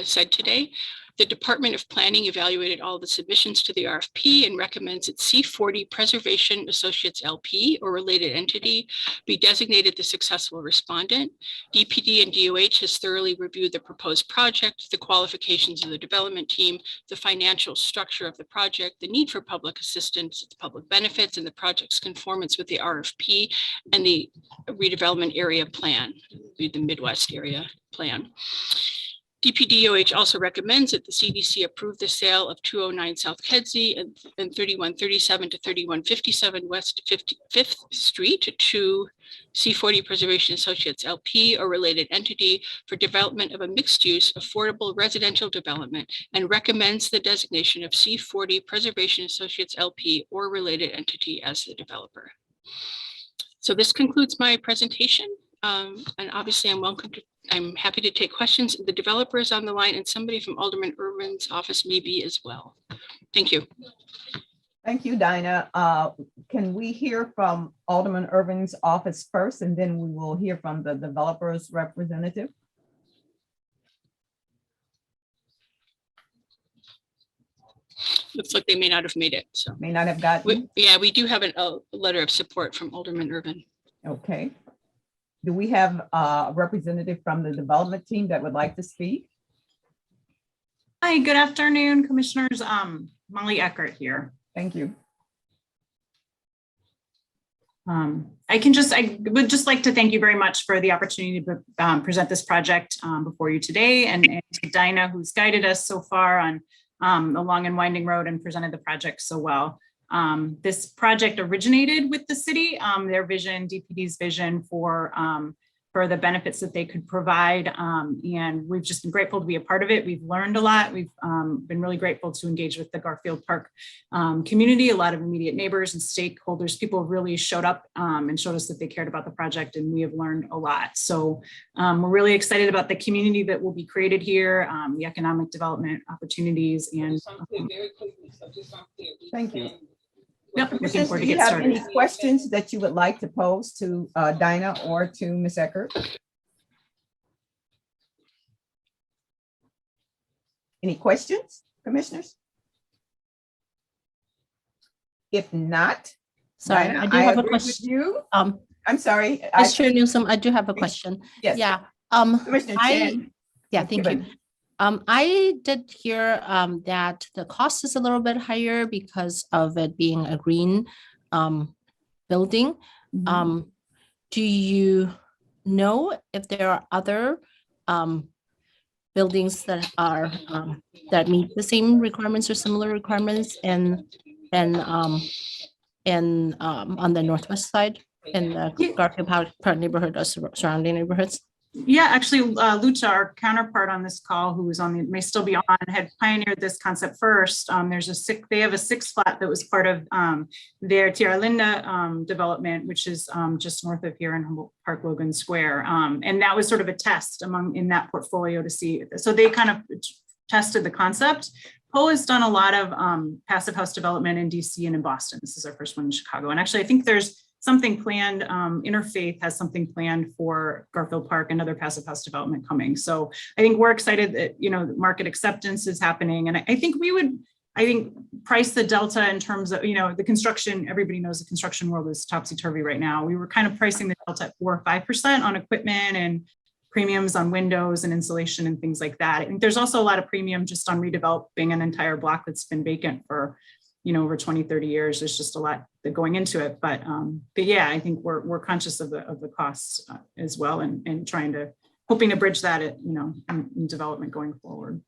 said today. The Department of Planning evaluated all the submissions to the RFP and recommends that C40 Preservation Associates LP or related entity be designated the successful respondent. DPD and DOH has thoroughly reviewed the proposed project, the qualifications of the development team, the financial structure of the project, the need for public assistance, its public benefits, and the project's conformance with the RFP and the redevelopment area plan, the Midwest area plan. DPDOH also recommends that the CDC approve the sale of 209 South Kedzie and 3137 to 3157 West 55th Street to C40 Preservation Associates LP or related entity for development of a mixed-use affordable residential development, and recommends the designation of C40 Preservation Associates LP or related entity as the developer. So this concludes my presentation. And obviously I'm happy to take questions. The developer is on the line, and somebody from Alderman Irvin's office may be as well. Thank you. Thank you, Dinah. Can we hear from Alderman Irvin's office first, and then we will hear from the developer's representative? Looks like they may not have made it. So may not have gotten. We do have a letter of support from Alderman Irvin. Okay. Do we have a representative from the development team that would like to speak? Hi, good afternoon, commissioners. Molly Eckert here. Thank you. I would just like to thank you very much for the opportunity to present this project before you today, and to Dinah, who's guided us so far on the long and winding road and presented the project so well. This project originated with the city, their vision, DPD's vision for the benefits that they could provide. And we've just been grateful to be a part of it. We've learned a lot. We've been really grateful to engage with the Garfield Park community, a lot of immediate neighbors and stakeholders. People really showed up and showed us that they cared about the project, and we have learned a lot. So we're really excited about the community that will be created here, the economic development opportunities. And thank you. Yep, looking forward to do you get have started. any questions that you would like to pose to Dinah or to Ms. Eckert? Any questions, commissioners? If not, Sorry, Dinah, I do have a agree with question. you. I'm sorry. Vice Chair Newsom, I do have a question. Yes. Yeah. Commissioner Chen. Thank you. I did hear that the cost is a little bit higher because of it being a green building. Do you know if there are other buildings that are that meet the same requirements or similar requirements and on the northwest side in the Garfield Park neighborhood or surrounding neighborhoods? Yeah, actually, Lucha, our counterpart on this call, who was may still be on, had pioneered this concept first. They have a 6 flat that was part of their Tierra Linda development, which is just north of here in Humboldt Park, Logan Square. And that was sort of a test in that portfolio to see. So they kind of tested the concept. Poe has done a lot of passive house development in DC and in Boston. This is our first one in Chicago. And actually, I think there's something planned, Interfaith has something planned for Garfield Park and other passive house development coming. So I think we're excited that, market acceptance is happening. And I think we would, price the delta in terms of, the construction, everybody knows the construction world is topsy-turvy right now. We were kind of pricing the delta at 4 or 5% on equipment and premiums on windows and insulation and things like that. I think there's also a lot of premium just on redeveloping an entire block that's been vacant for over 20, 30 years. There's just a lot going into it. But yeah, I think we're conscious of the costs as well, and trying to hoping to bridge that, in development going forward.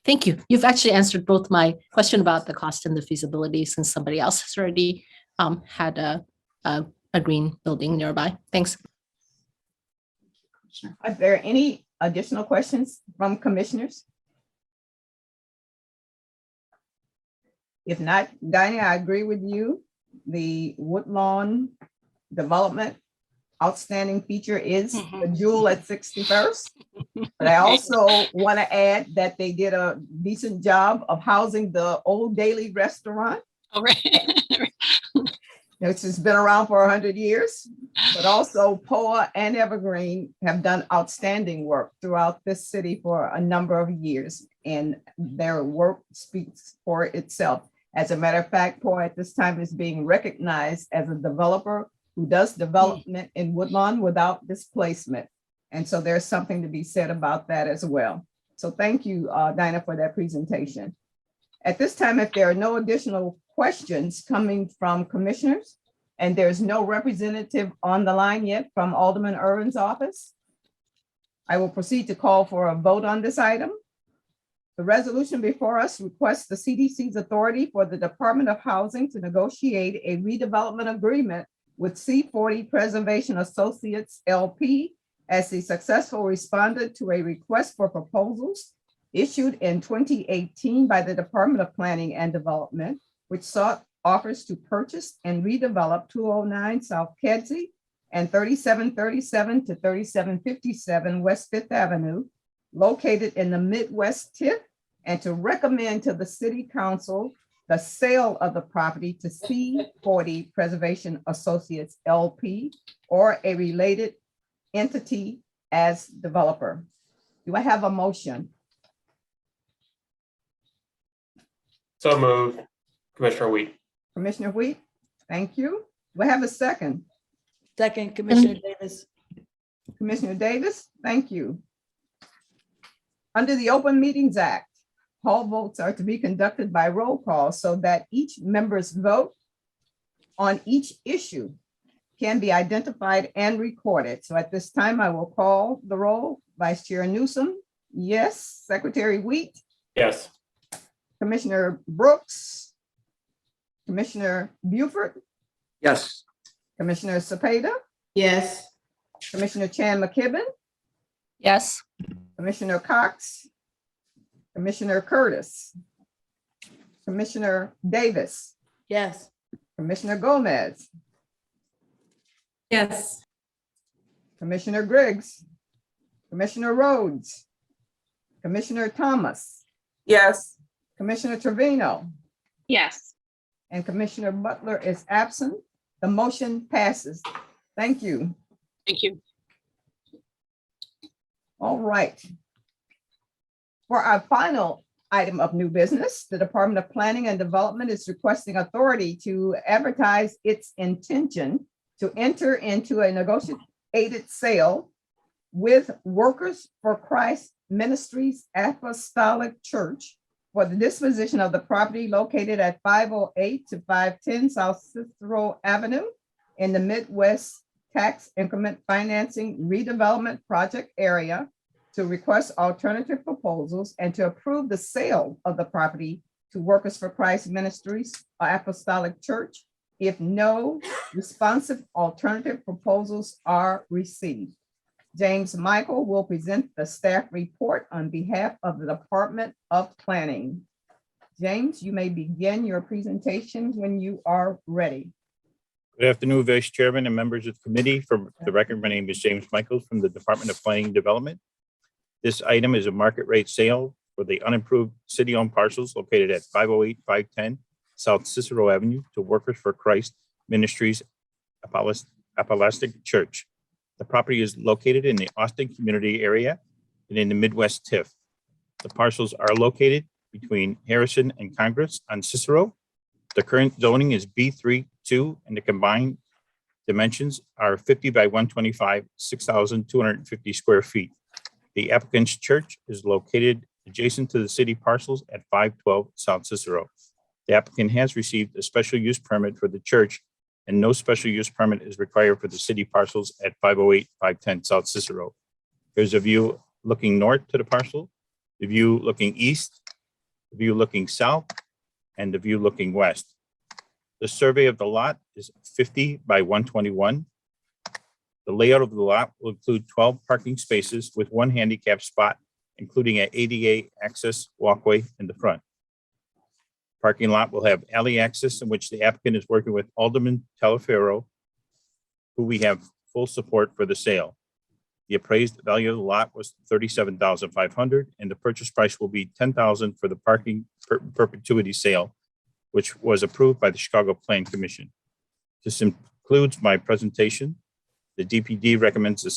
Thank you. You've actually answered both my question about the cost and the feasibility, since somebody else has already had a green building nearby. Thanks. Are there any additional questions from commissioners? If not, Dinah, I agree with you. The Woodlawn development outstanding feature is the jewel at 61st. But I also want to add that they did a decent job of housing the Old Daily restaurant, All right. which has been around for 100 years. But also POA and Evergreen have done outstanding work throughout this city for a number of years, and their work speaks for itself. As a matter of fact, POA at this time is being recognized as a developer who does development in Woodlawn without displacement. And so there's something to be said about that as well. So thank you, Dinah, for that presentation. At this time, if there are no additional questions coming from commissioners, and there's no representative on the line yet from Alderman Irwin's office, I will proceed to call for a vote on this item. The resolution before us requests the CDC's authority for the Department of Housing to negotiate a redevelopment agreement with C40 Preservation Associates LP as the successful respondent to a request for proposals issued in 2018 by the Department of Planning and Development, which sought offers to purchase and redevelop 209 South Kedzie and 3737 to 3757 West Fifth Avenue, located in the Midwest TIF, and to recommend to the City Council the sale of the property to C40 Preservation Associates LP or a related entity as developer. Do I have a motion? So moved, Commissioner Wheat. Commissioner Wheat, thank you. Do I have a second? Second, Commissioner Davis. Commissioner Davis, thank you. Under the Open Meetings Act, all votes are to be conducted by roll call so that each member's vote on each issue can be identified and recorded. So at this time, I will call the roll. Vice Chair Newsom, yes. Secretary Wheat, Yes. Commissioner Brooks, Commissioner Buford, Yes. Commissioner Cepeda, Yes. Commissioner Chan McKibben, Yes. Commissioner Cox, Commissioner Curtis, Commissioner Davis, Yes. Commissioner Gomez, Yes. Commissioner Griggs, Commissioner Rhodes, Commissioner Thomas, Yes. Commissioner Trevino, Yes. and Commissioner Butler is absent. The motion passes. Thank you. Thank you. All right. For our final item of new business, the Department of Planning and Development is requesting authority to advertise its intention to enter into a negotiated sale with Workers for Christ Ministries Apostolic Church for the disposition of the property located at 508 to 510 South Cicero Avenue in the Midwest Tax Increment Financing Redevelopment Project area, to request alternative proposals and to approve the sale of the property to Workers for Christ Ministries Apostolic Church if no responsive alternative proposals are received. James Michael will present the staff report on behalf of the Department of Planning. James, you may begin your presentation when you are ready. Good afternoon, Vice Chairman and members of the committee. For the record, my name is James Michaels from the Department of Planning and Development. This item is a market rate sale for the unimproved city-owned parcels located at 508, 510 South Cicero Avenue to Workers for Christ Ministries Apostolic Church. The property is located in the Austin community area and in the Midwest TIF. The parcels are located between Harrison and Congress on Cicero. The current zoning is B3-2 and the combined dimensions are 50 by 125, 6,250 square feet. The applicant's church is located adjacent to the city parcels at 512 South Cicero. The applicant has received a special use permit for the church, and no special use permit is required for the city parcels at 508, 510 South Cicero. There's a view looking north to the parcel, the view looking east, the view looking south, and the view looking west. The survey of the lot is 50 by 121. The layout of the lot will include 12 parking spaces with 1 handicap spot, including an ADA access walkway in the front. Parking lot will have alley access in which the applicant is working with Alderman Talaferro, who we have full support for the sale. The appraised value of the lot was $37,500, and the purchase price will be $10,000 for the parking perpetuity sale, which was approved by the Chicago Plan Commission. This concludes my presentation. The DPD recommends the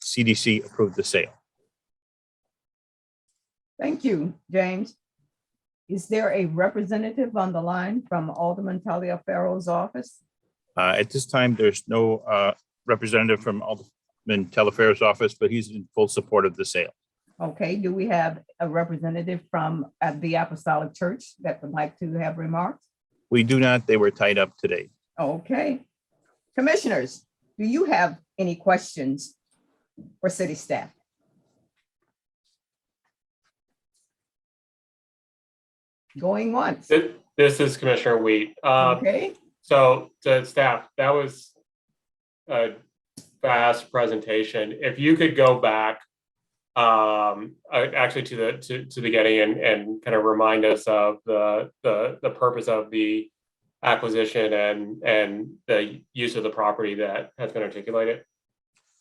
CDC approve the sale. Thank you, James. Is there a representative on the line from Alderman Taliaferro's office? At this time, there's no representative from Alderman Talaferro's office, but he's in full support of the sale. Okay, do we have a representative from the Apostolic Church that would like to have remarks? We do not. They were tied up today. Okay. Commissioners, do you have any questions for city staff? Going once. This is Commissioner Wheat. Okay. So to staff, that was a fast presentation. If you could go back actually to the beginning and kind of remind us of the purpose of the acquisition and the use of the property that has been articulated.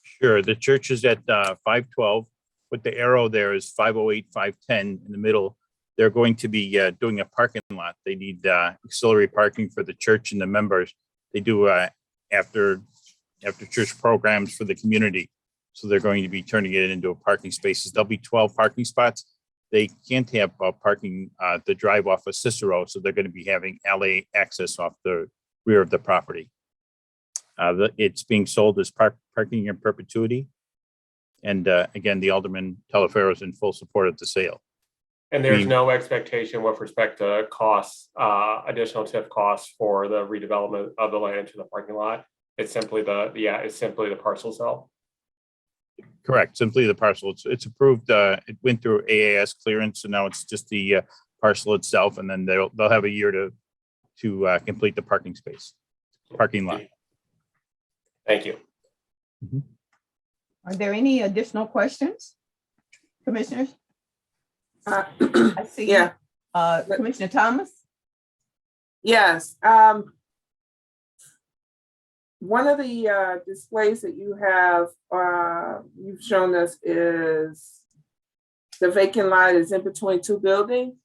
Sure. The church is at 512. With the arrow there is 508, 510 in the middle. They're going to be doing a parking lot. They need auxiliary parking for the church and the members. They do after church programs for the community. So they're going to be turning it into a parking spaces. There'll be 12 parking spots. They can't have parking the drive off of Cicero. So they're going to be having alley access off the rear of the property. It's being sold as parking in perpetuity. And again, the Alderman Talaferro is in full support of the sale. And there's no expectation with respect to costs, additional TIF costs for the redevelopment of the land to the parking lot. It's simply it's simply the parcel sale. Correct. Simply the parcel. It's approved. It went through AAS clearance, and now it's just the parcel itself. And then they'll have a year to complete the parking lot. Thank you. Mm-hmm. Are there any additional questions, commissioners? I see. Yeah. Commissioner Thomas? Yes. One of the displays that you have, you've shown us is the vacant lot is in between 2 buildings.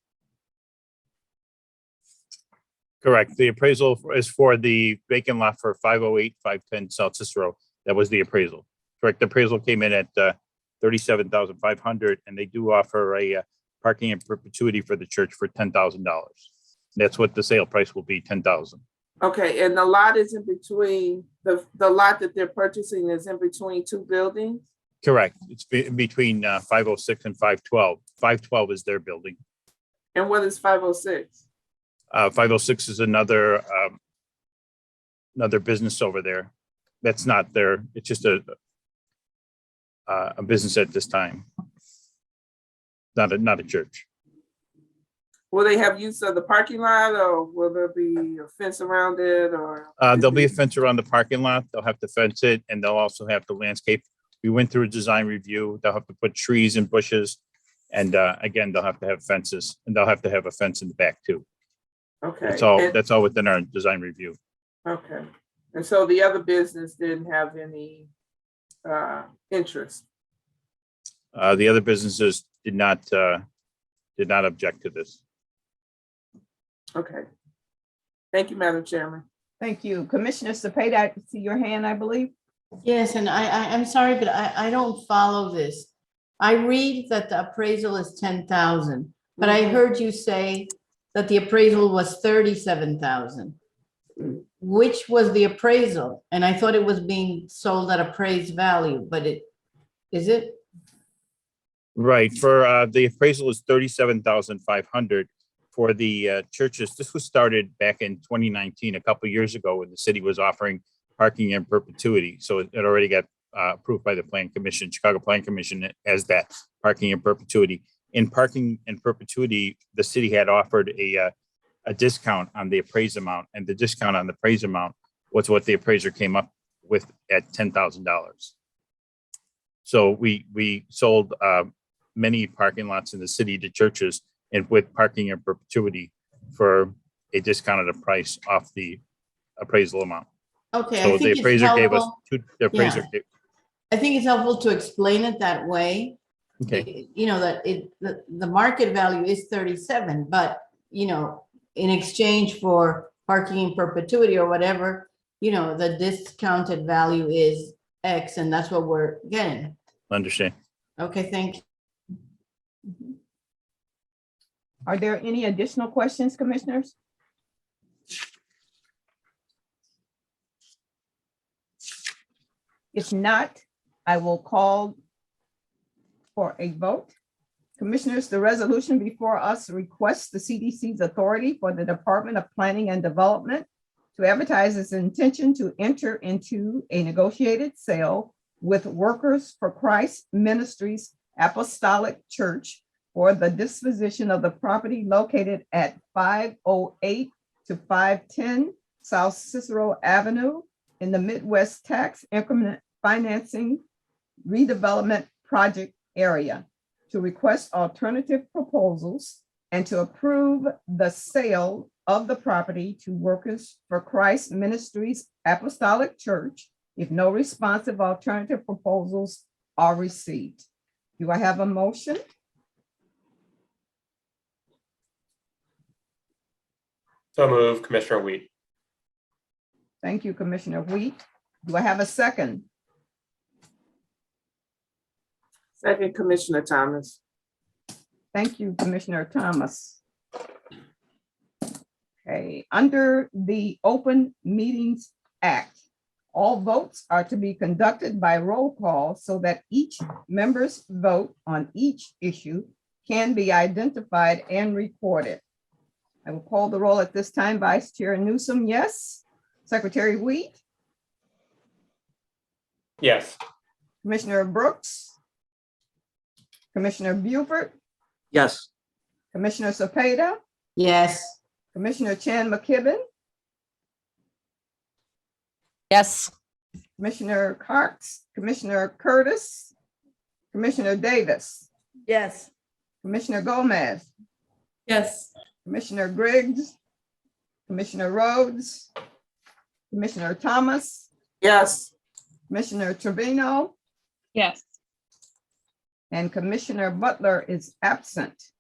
Correct. The appraisal is for the vacant lot for 508, 510 South Cicero. That was the appraisal. Correct. The appraisal came in at $37,500, and they do offer a parking in perpetuity for the church for $10,000. That's what the sale price will be, $10,000. Okay, and the lot is in between, the lot that they're purchasing is in between 2 buildings? Correct. It's between 506 and 512. 512 is their building. And what is 506? 506 is another business over there. That's not there. It's just a business at this time. Not a church. Will they have use of the parking lot, or will there be a fence around it, or? There'll be a fence around the parking lot. They'll have to fence it, and they'll also have to landscape. We went through a design review. They'll have to put trees and bushes. And again, they'll have to have fences, and they'll have to have a fence in the back too. Okay. That's all within our design review. Okay. And so the other business didn't have any interest? The other businesses did not object to this. Okay. Thank you, Madam Chairman. Thank you. Commissioner Cepeda, I see your hand, I believe. Yes, and I'm sorry, but I don't follow this. I read that the appraisal is 10,000, but I heard you say that the appraisal was 37,000. Which was the appraisal? And I thought it was being sold at appraised value, but is it? Right. For the appraisal is $37,500. For the churches, this was started back in 2019, a couple of years ago, when the city was offering parking in perpetuity. So it already got approved by the Plan Commission, Chicago Plan Commission, as that parking in perpetuity. In parking in perpetuity, the city had offered a discount on the appraised amount, and the discount on the appraised amount was what the appraiser came up with at $10,000. So we sold many parking lots in the city to churches and with parking in perpetuity for a discounted price off the appraisal amount. Okay, So I the think it's appraiser gave us helpful. the appraiser. Yeah. I think it's helpful to explain it that way. Okay. You know, that the market value is 37, but you know, in exchange for parking in perpetuity or whatever, you know, the discounted value is X, and that's what we're getting. Understand. Okay, thank you. Are there any additional questions, commissioners? If not, I will call for a vote. Commissioners, the resolution before us requests the CDC's authority for the Department of Planning and Development to advertise its intention to enter into a negotiated sale with Workers for Christ Ministries Apostolic Church for the disposition of the property located at 508 to 510 South Cicero Avenue in the Midwest Tax Increment Financing Redevelopment Project area, to request alternative proposals and to approve the sale of the property to Workers for Christ Ministries Apostolic Church if no responsive alternative proposals are received. Do I have a motion? So move, Commissioner Wheat. Thank you, Commissioner Wheat. Do I have a second? Second, Commissioner Thomas. Thank you, Commissioner Thomas. Okay, under the Open Meetings Act, all votes are to be conducted by roll call so that each member's vote on each issue can be identified and recorded. I will call the roll at this time. Vice Chair Newsom, yes. Secretary Wheat, Yes. Commissioner Brooks, Commissioner Buford, Yes. Commissioner Cepeda, Yes. Commissioner Chan McKibben, Yes. Commissioner Cox, Commissioner Curtis, Commissioner Davis, Yes. Commissioner Gomez, Yes. Commissioner Griggs, Commissioner Rhodes, Commissioner Thomas, Yes. Commissioner Trevino, Yes. and Commissioner Butler is absent.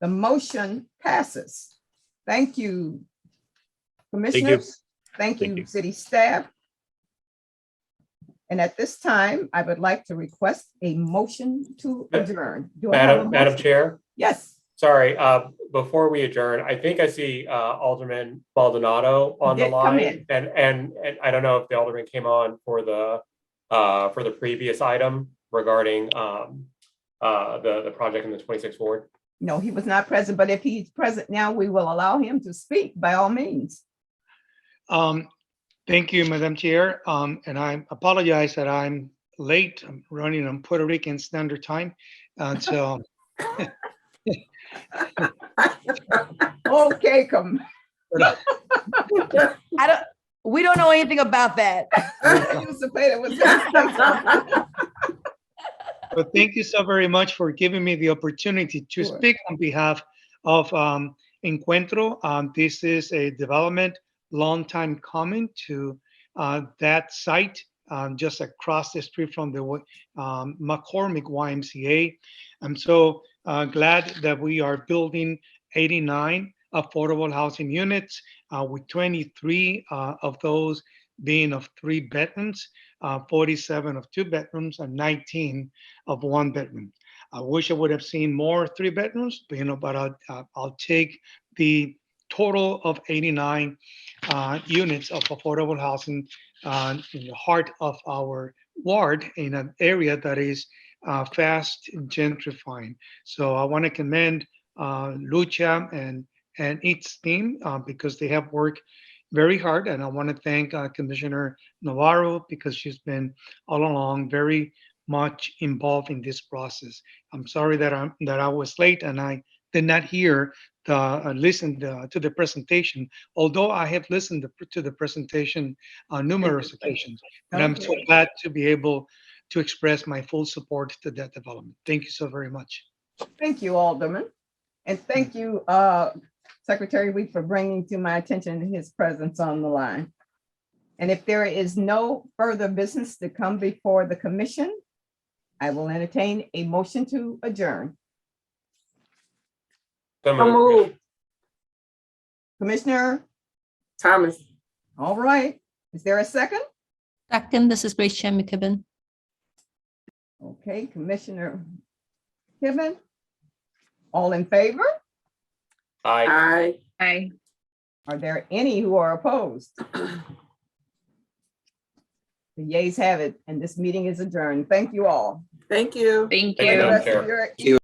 The motion passes. Thank you, commissioners. Thank you, city staff. And at this time, I would like to request a motion to adjourn. Do I have a Madam motion? Chair, Yes. sorry, before we adjourn, I think I see Alderman Baldonado on the Did come line. And I don't know if the Alderman came on for the previous item regarding the project in the 26th ward. No, he was not present, but if he's present now, we will allow him to speak by all means. Thank you, Madam Chair. And I apologize that I'm late. I'm running on Puerto Rican Standard Time. So Okay, come. We don't know anything about that. You Cepeda was gonna say but thank you so very much for giving me the opportunity to Sure. speak on behalf of Encuentro. This is a development long time coming to that site just across the street from the McCormick YMCA. I'm so glad that we are building 89 affordable housing units with 23 of those being of 3 bedrooms, 47 of 2 bedrooms, and 19 of 1 bedroom. I wish I would have seen more 3 bedrooms, but I'll take the total of 89 units of affordable housing in the heart of our ward in an area that is fast gentrifying. So I want to commend Lucha and its team because they have worked very hard. And I want to thank Commissioner Navarro because she's been all along very much involved in this process. I'm sorry that I was late and I did not hear listen to the presentation, although I have listened to the presentation on numerous occasions. But I'm so glad to be able to express my full support to that development. Thank you so very much. Thank you, Alderman. And thank you, Secretary Week, for bringing to my attention his presence on the line. And if there is no further business to come before the commission, I will entertain a motion to adjourn. So So moved. moved. Commissioner, Thomas. all right. Is there a second? Second, this is Vice Chair McKibben. Okay, Commissioner Gibbon. All in favor? Aye. Aye. Aye. Are there any who are opposed? The yeas have it, and this meeting is adjourned. Thank you all. Thank you. Thank Thank you, you. Madam Rest of Chair. your Thank you.